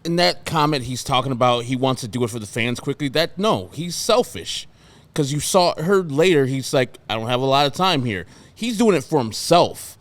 in that comment, he's talking about he wants to do it for the fans quickly. No, he's selfish. Because you heard later, he's like, I don't have a lot of time here. He's doing it for himself,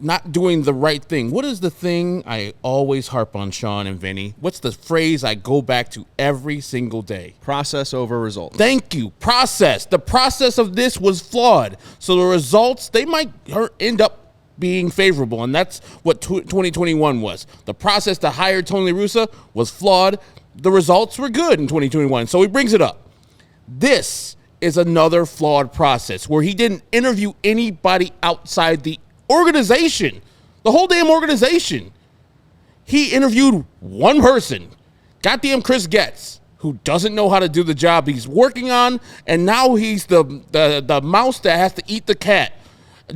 not doing the right thing. What is the thing I always harp on, Sean and Vinny? What's the phrase I go back to every single day? Process over results. Thank you. Process. The process of this was flawed. So the results, they might end up being favorable, and that's what 2021 was. The process to hire Tony La Russa was flawed. The results were good in 2021, so he brings it up. This is another flawed process where he didn't interview anybody outside the organization, the whole damn organization. He interviewed one person, goddamn Chris Getz, who doesn't know how to do the job he's working on, and now he's the mouse that has to eat the cat,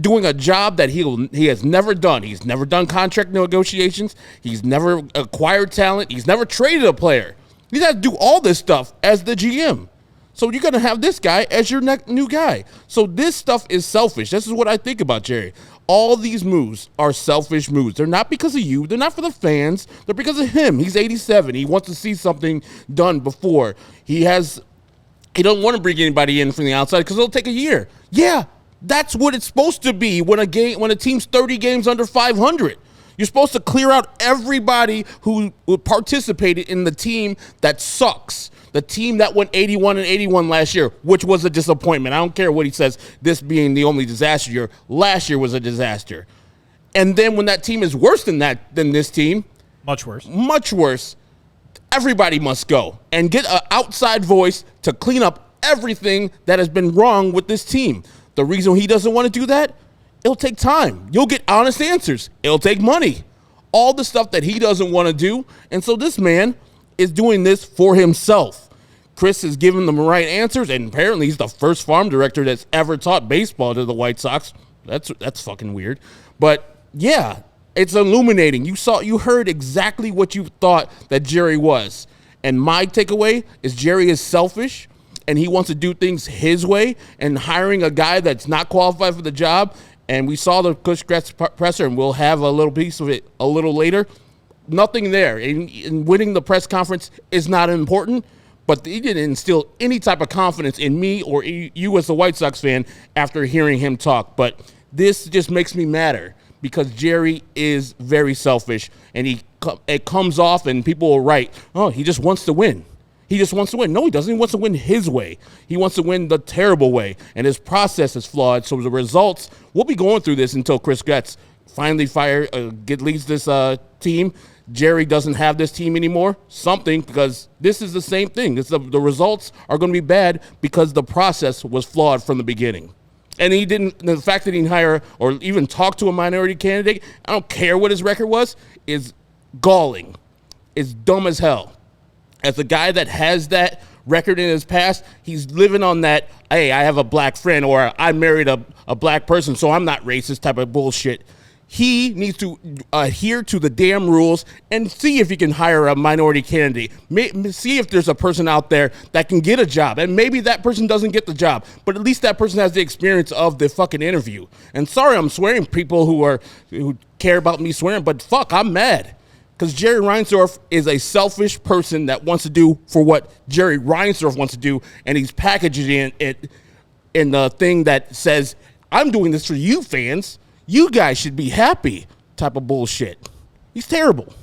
doing a job that he has never done. He's never done contract negotiations. He's never acquired talent. He's never traded a player. He's had to do all this stuff as the GM. So you're going to have this guy as your new guy. So this stuff is selfish. This is what I think about Jerry. All these moves are selfish moves. They're not because of you. They're not for the fans. They're because of him. He's 87. He wants to see something done before. He don't want to bring anybody in from the outside because it'll take a year. Yeah. That's what it's supposed to be when a team's 30 games under 500. You're supposed to clear out everybody who participated in the team that sucks. The team that went 81-81 last year, which was a disappointment. I don't care what he says, this being the only disaster year. Last year was a disaster. And then when that team is worse than this team, much worse, everybody must go and get an outside voice to clean up everything that has been wrong with this team. The reason he doesn't want to do that, it'll take time. You'll get honest answers. It'll take money. All the stuff that he doesn't want to do. And so this man is doing this for himself. Chris is giving them the right answers, and apparently he's the first farm director that's ever taught baseball to the White Sox. That's fucking weird. But yeah, it's illuminating. You heard exactly what you thought that Jerry was. And my takeaway is Jerry is selfish, and he wants to do things his way, and hiring a guy that's not qualified for the job. And we saw the Chris Getz presser, and we'll have a little piece of it a little later. Nothing there. And winning the press conference is not important, but he didn't instill any type of confidence in me or you as a White Sox fan after hearing him talk. But this just makes me madder because Jerry is very selfish, and it comes off, and people will write, oh, he just wants to win. He just wants to win. No, he doesn't. He wants to win his way. He wants to win the terrible way, and his process is flawed. So the results, we'll be going through this until Chris Getz finally leads this team. Jerry doesn't have this team anymore. Because this is the same thing. The results are going to be bad because the process was flawed from the beginning. And the fact that he didn't hire or even talk to a minority candidate, I don't care what his record was, is galling. It's dumb as hell. As a guy that has that record in his past, he's living on that, hey, I have a black friend, or I married a black person, so I'm not racist type of bullshit. He needs to adhere to the damn rules and see if he can hire a minority candidate. See if there's a person out there that can get a job. And maybe that person doesn't get the job, but at least that person has the experience of the fucking interview. And sorry, I'm swearing, people who care about me swearing, but fuck, I'm mad. Because Jerry Reinsdorf is a selfish person that wants to do for what Jerry Reinsdorf wants to do, and he's packaging it in the thing that says, I'm doing this for you fans. You guys should be happy type of bullshit. He's terrible.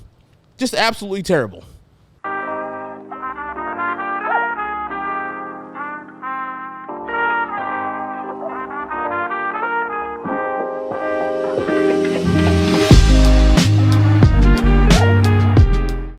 Just absolutely terrible.